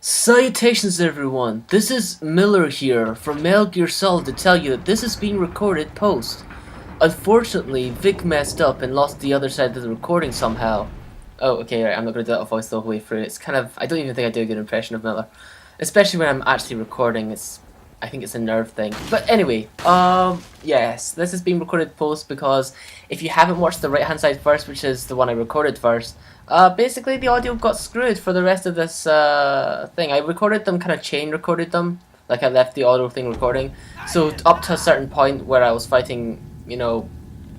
Salutations everyone, this is Miller here from Metal Gear Solid to tell you that this is being recorded post. Unfortunately, Vic messed up and lost the other side of the recording somehow. Oh, okay, right, I'm not going to do that voice the whole way through. It's kind of, I don't even think I do a good impression of Miller. Especially when I'm actually recording, I think it's a nerve thing. But anyway, yes, this is being recorded post because if you haven't watched the right hand side first, which is the one I recorded first, basically the audio got screwed for the rest of this thing. I recorded them, kind of chain recorded them, like I left the audio thing recording. So up to a certain point where I was fighting, you know,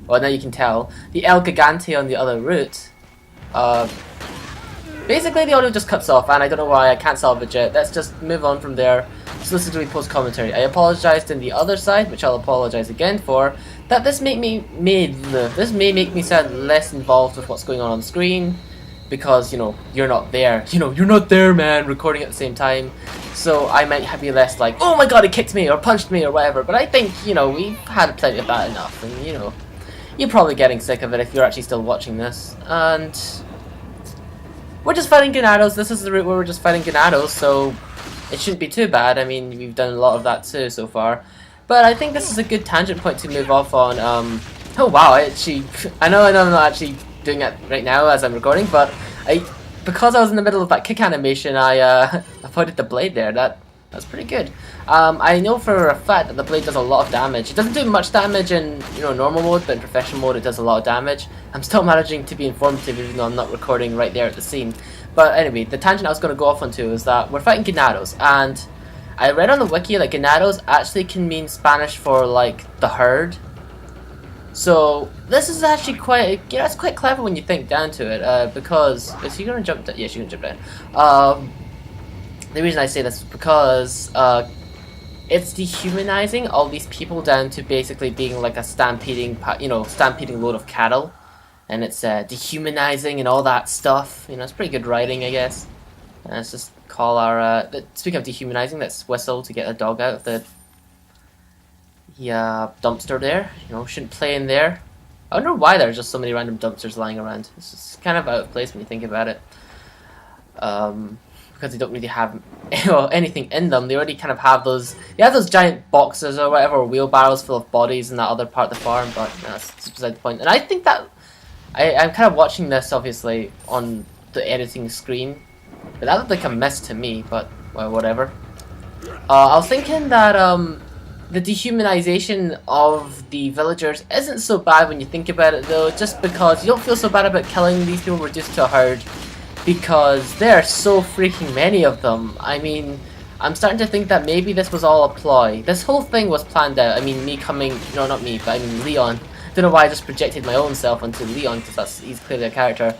well now you can tell, the El Gigante on the other route, basically the audio just cuts off and I don't know why. I can't salvage it. Let's just move on from there. So listen to me post commentary. I apologized in the other side, which I'll apologize again for, that this may make me sound less involved with what's going on the screen, because, you know, you're not there. You know, you're not there, man, recording at the same time. So I might be less like, oh my god, he kicked me or punched me or whatever. But I think, you know, we've had plenty of that enough, and you know, you're probably getting sick of it if you're actually still watching this. And we're just fighting Ganados. This is the route where we're just fighting Ganados, so it shouldn't be too bad. I mean, we've done a lot of that too so far. But I think this is a good tangent point to move off on. Oh wow, I know I'm not actually doing it right now as I'm recording, but because I was in the middle of that kick animation, I avoided the blade there. That's pretty good. I know for a fact that the blade does a lot of damage. It doesn't do much damage in, you know, normal mode, but in professional mode it does a lot of damage. I'm still managing to be informative even though I'm not recording right there at the scene. But anyway, the tangent I was going to go off onto is that we're fighting Ganados, and I read on the wiki that Ganados actually can mean Spanish for like the herd. So this is actually it's quite clever when you think down to it, because is she gonna jump down? Yeah, she's gonna jump down. The reason I say this is because it's dehumanizing all these people down to basically being like a stampeding load of cattle, and it's dehumanizing and all that stuff. You know, it's pretty good writing, I guess. Let's just call our speaking of dehumanizing, let's whistle to get a dog out of the dumpster there. You know, shouldn't play in there. I wonder why there's just so many random dumpsters lying around. It's just kind of out of place when you think about it. Because they don't really have anything in them. They already kind of have those. They have those giant boxes or whatever, wheelbarrows full of bodies in that other part of the farm. But that's beside the point. And I think that I'm kind of watching this obviously on the editing screen, but that looked like a miss to me. But well, whatever. I was thinking that the dehumanization of the villagers isn't so bad when you think about it, though, just because you don't feel so bad about killing these people reduced to a herd, because there are so freaking many of them. I mean, I'm starting to think that maybe this was all a ploy. This whole thing was planned out. I mean, no, not me, but I mean Leon. Don't know why I just projected my own self onto Leon, because he's clearly a character.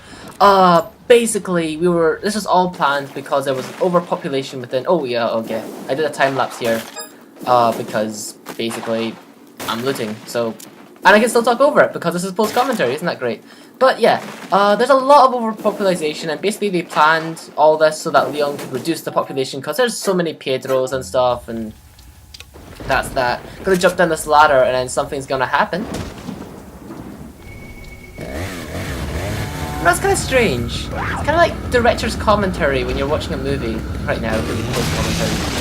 Basically, this was all planned because there was overpopulation within. Oh yeah, okay. I did a time lapse here. Because basically I'm looting, so, and I can still talk over it because this is post commentary. Isn't that great? But yeah, there's a lot of overpopulation, and basically they planned all this so that Leon could reduce the population because there's so many Pedros and stuff, and that's that. Gonna jump down this ladder and then something's gonna happen. That's kind of strange. It's kind of like director's commentary when you're watching a movie right now. Post commentary.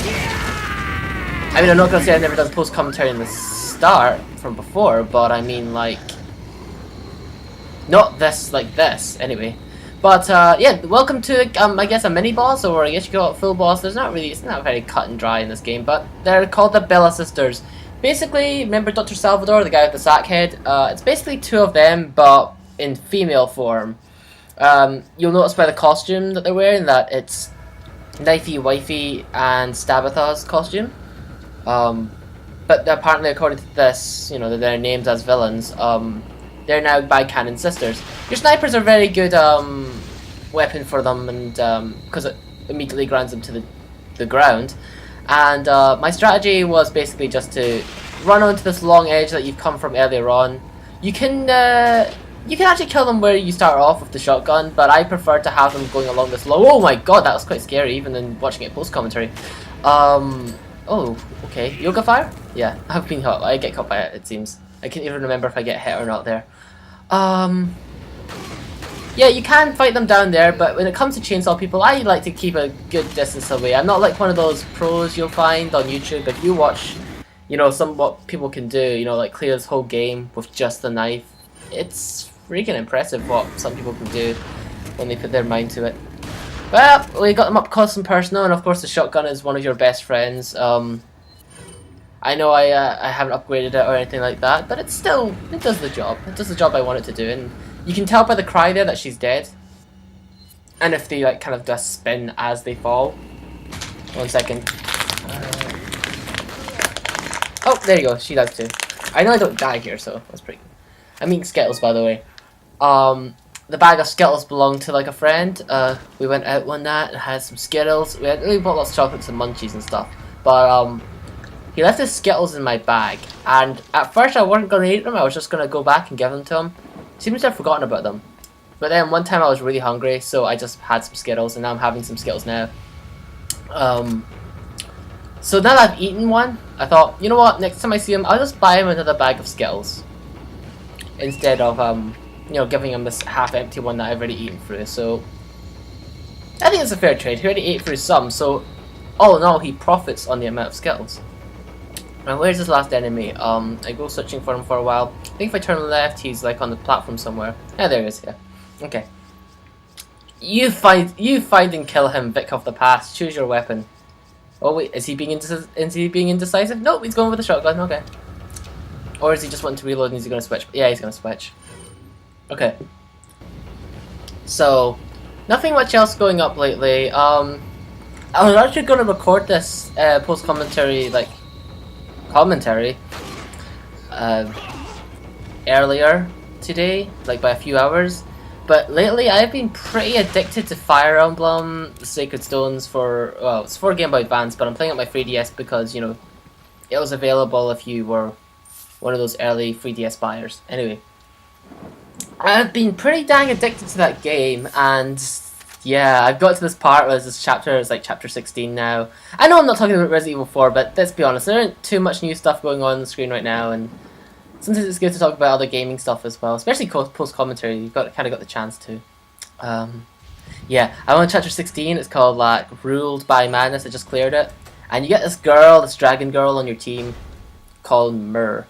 I mean, I'm not gonna say I've never done post commentary in the start from before, but I mean, like, not this like this anyway. But yeah, welcome to I guess a mini boss, or I guess you call it full boss. It's not very cut and dry in this game, but they're called the Bella Sisters. Basically, remember Dr. Salvador, the guy with the sack head? It's basically two of them, but in female form. You'll notice by the costume that they're wearing that it's Knifey, Wifey, and Stabatha's costume. But apparently, according to this, you know, they're named as villains. They're now by-canon sisters. Your snipers are very good weapon for them, and because it immediately grounds them to the ground. And my strategy was basically just to run onto this long edge that you've come from earlier on. You can actually kill them where you start off with the shotgun, but I prefer to have them going along this long. Oh my god, that was quite scary, even in watching it post commentary. Oh, okay. Yoga fire? Yeah, I've been hit. I get caught by it seems. I can't even remember if I get hit or not there. Yeah, you can fight them down there, but when it comes to chainsaw people, I like to keep a good distance away. I'm not like one of those pros you'll find on YouTube. If you watch, you know, some what people can do, you know, like clear this whole game with just the knife. It's freaking impressive what some people can do when they put their mind to it. Well, we got them up close and personal, and of course the shotgun is one of your best friends. I know I haven't upgraded it or anything like that, but it does the job. It does the job I want it to do, and you can tell by the cry there that she's dead. And if they like kind of just spin as they fall. 1 second. Oh, there you go. She does too. I know I don't die here, so that's pretty good. I'm eating Skittles, by the way. The bag of Skittles belonged to like a friend. We went out one night and had some Skittles. We bought lots of chocolates and munchies and stuff. But he left his Skittles in my bag, and at first I wasn't going to eat them. I was just going to go back and give them to him. Seems to have forgotten about them. But then one time I was really hungry, so I just had some Skittles, and now I'm having some Skittles now. So now that I've eaten one, I thought, you know what, next time I see him, I'll just buy him another bag of Skittles. Instead of, you know, giving him this half-empty one that I've already eaten through, so... I think it's a fair trade. He already ate through some, so... all in all, he profits on the amount of Skittles. Now, where's this last enemy? I go searching for him for a while. I think if I turn left, he's like on the platform somewhere. Yeah, there he is, yeah. Okay. You find and kill him, Vic of the past. Choose your weapon. Oh wait, is he being indecisive? Nope, he's going with the shotgun, okay. Or is he just wanting to reload and is he going to switch? Yeah, he's going to switch. Okay. So, nothing much else going up lately. I was actually going to record this post-commentary, like, earlier today, like by a few hours. But lately I've been pretty addicted to Fire Emblem The Sacred Stones for, well, it's for Game Boy Advance, but I'm playing it on my 3DS because, you know, it was available if you were one of those early 3DS buyers. Anyway, I've been pretty dang addicted to that game, and yeah, I've got to this part where this chapter is like chapter 16 now. I know I'm not talking about Resident Evil 4, but let's be honest, there isn't too much new stuff going on the screen right now, and sometimes it's good to talk about other gaming stuff as well, especially post-commentary. You've kind of got the chance to. Yeah, I'm on chapter 16. It's called like Ruled by Madness. I just cleared it, and you get this girl, this dragon girl on your team, called Myrrh.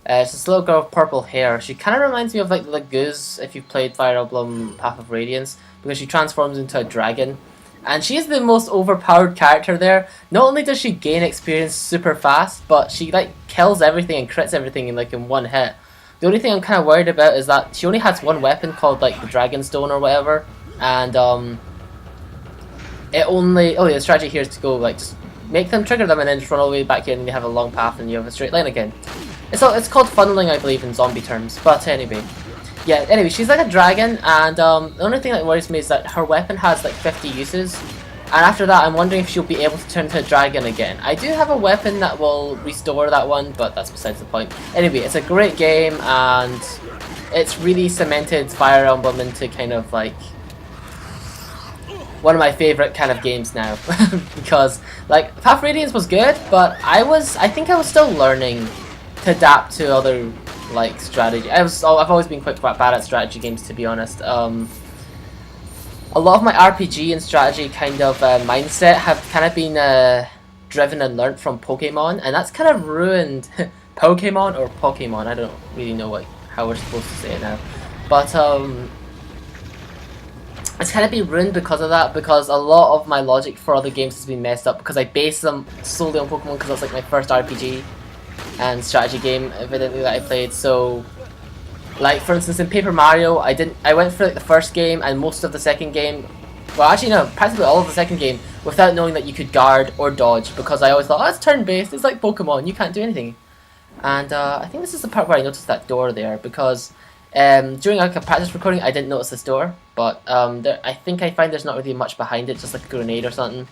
It's this little girl with purple hair. She kind of reminds me of like the Goose if you've played Fire Emblem Path of Radiance, because she transforms into a dragon. And she's the most overpowered character there. Not only does she gain experience super fast, but she like kills everything and crits everything in one hit. The only thing I'm kind of worried about is that she only has one weapon called like the Dragon Stone or whatever, and it only the strategy here is to go like just make them trigger them and then just run all the way back in, and you have a long path and you have a straight line again. It's called funneling, I believe, in zombie terms. But anyway. Yeah, anyway, she's like a dragon, and the only thing that worries me is that her weapon has like 50 uses, and after that I'm wondering if she'll be able to turn into a dragon again. I do have a weapon that will restore that one, but that's besides the point. Anyway, it's a great game, and it's really cemented Fire Emblem into kind of like one of my favourite kind of games now. Because like Path of Radiance was good, but I think I was still learning to adapt to other like strategy. I've always been quite bad at strategy games, to be honest. A lot of my RPG and strategy kind of mindset have kind of been driven and learnt from Pokemon, and that's kind of ruined Pokemon or Pokemon. I don't really know how we're supposed to say it now, but it's kind of been ruined because of that. Because a lot of my logic for other games has been messed up because I base them solely on Pokemon because that's like my first RPG and strategy game evidently that I played. So like for instance in Paper Mario, I went for like the first game and most of the second game, well actually no, practically all of the second game without knowing that you could guard or dodge, because I always thought, oh, it's turn based, it's like Pokemon, you can't do anything. And I think this is the part where I noticed that door there, because during like a practice recording I didn't notice this door, but I think I find there's not really much behind it, just like a grenade or something.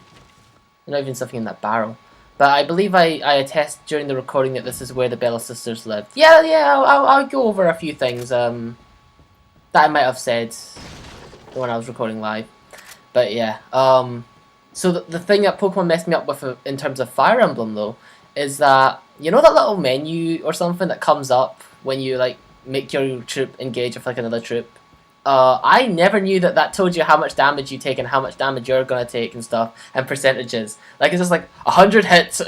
Not even something in that barrel. But I believe I attest during the recording that this is where the Bella sisters lived. Yeah, I'll go over a few things that I might have said when I was recording live. But yeah, so the thing that Pokemon messed me up with in terms of Fire Emblem though, is that, you know that little menu or something that comes up when you like make your troop engage with like another troop. I never knew that that told you how much damage you take and how much damage you're gonna take and stuff, and percentages. Like it's just like 100 hits,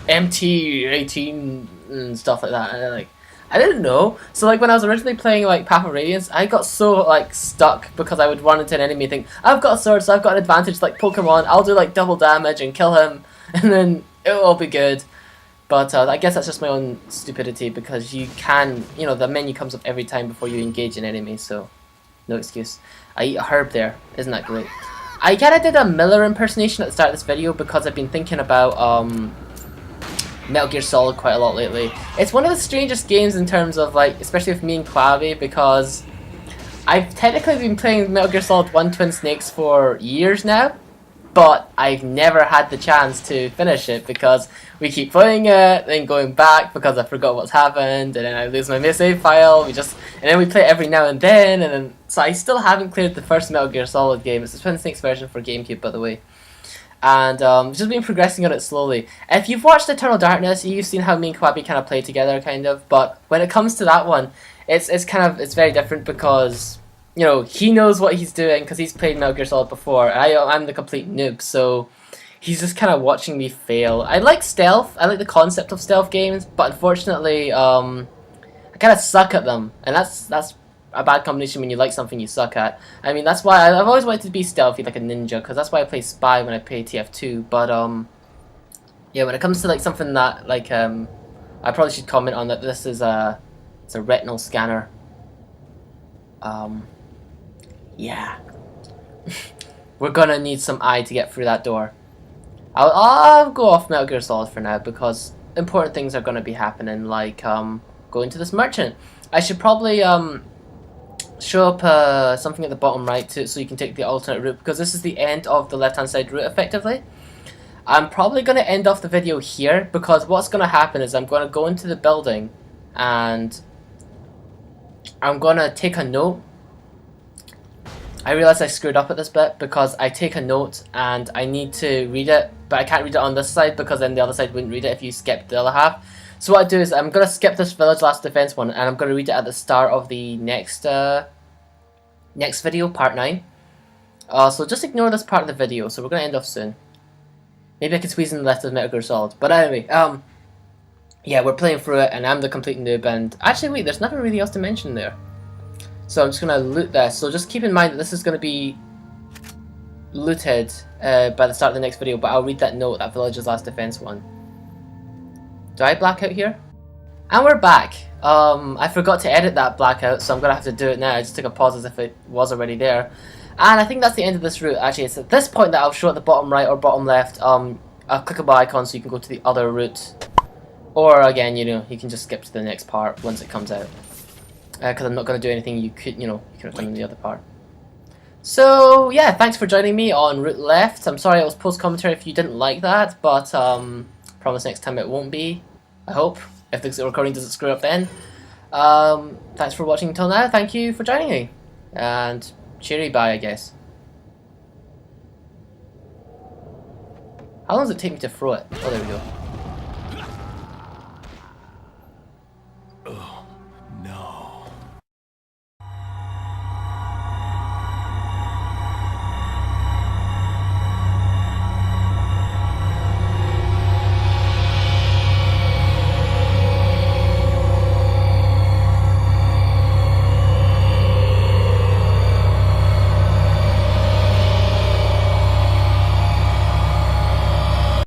MT 18 and stuff like that. And like, I didn't know. So like when I was originally playing like Path of Radiance, I got so like stuck because I would run into an enemy and think, I've got a sword, so I've got an advantage like Pokemon. I'll do like double damage and kill him, and then it'll all be good. But I guess that's just my own stupidity because you can, you know, the menu comes up every time before you engage an enemy, so. No excuse. I eat a herb there. Isn't that great? I kind of did a Miller impersonation at the start of this video because I've been thinking about Metal Gear Solid quite a lot lately. It's one of the strangest games in terms of like, especially with me and Quavi, because I've technically been playing Metal Gear Solid 1 Twin Snakes for years now, but I've never had the chance to finish it because we keep playing it, then going back because I forgot what's happened, and then I lose my save file. And then we play it every now and then so I still haven't cleared the first Metal Gear Solid game. It's the Twin Snakes version for GameCube, by the way, and just been progressing on it slowly. If you've watched Eternal Darkness, you've seen how me and Quabi kind of play together, kind of. But when it comes to that one, it's very different because, you know, he knows what he's doing because he's played Metal Gear Solid before, and I'm the complete noob, so he's just kind of watching me fail. I like stealth, I like the concept of stealth games, but unfortunately, I kind of suck at them, and that's a bad combination when you like something you suck at. I mean, that's why I've always wanted to be stealthy like a ninja, because that's why I play Spy when I play TF2, but yeah, when it comes to like something that, like, I probably should comment on that this is it's a retinal scanner. Yeah. We're gonna need some eye to get through that door. I'll go off Metal Gear Solid for now because important things are gonna be happening, like going to this merchant. I should probably show up something at the bottom right so you can take the alternate route, because this is the end of the left hand side route effectively. I'm probably gonna end off the video here because what's gonna happen is I'm gonna go into the building and I'm gonna take a note. I realize I screwed up at this bit because I take a note and I need to read it, but I can't read it on this side because then the other side wouldn't read it if you skipped the other half. So what I do is I'm going to skip this Village Last Defense one and I'm going to read it at the start of the next video, part 9. So just ignore this part of the video, so we're going to end off soon. Maybe I can squeeze in the rest of Metal Gear Solid. But anyway, yeah, we're playing through it and I'm the complete noob, and actually wait, there's nothing really else to mention there. So I'm just going to loot this. So just keep in mind that this is going to be looted by the start of the next video, but I'll read that note, that Village's Last Defense one. Do I black out here? And we're back. I forgot to edit that blackout, so I'm going to have to do it now. I just took a pause as if it was already there. And I think that's the end of this route. Actually, it's at this point that I'll show at the bottom right or bottom left a clickable icon so you can go to the other route. Or again, you know, you can just skip to the next part once it comes out. Because I'm not going to do anything you could have done in the other part. So yeah, thanks for joining me on Route Left. I'm sorry it was post commentary if you didn't like that, but promise next time it won't be. I hope, if the recording doesn't screw up then. Thanks for watching until now. Thank you for joining me, and cheery bye, I guess. How long does it take me to throw it? Oh, there we go.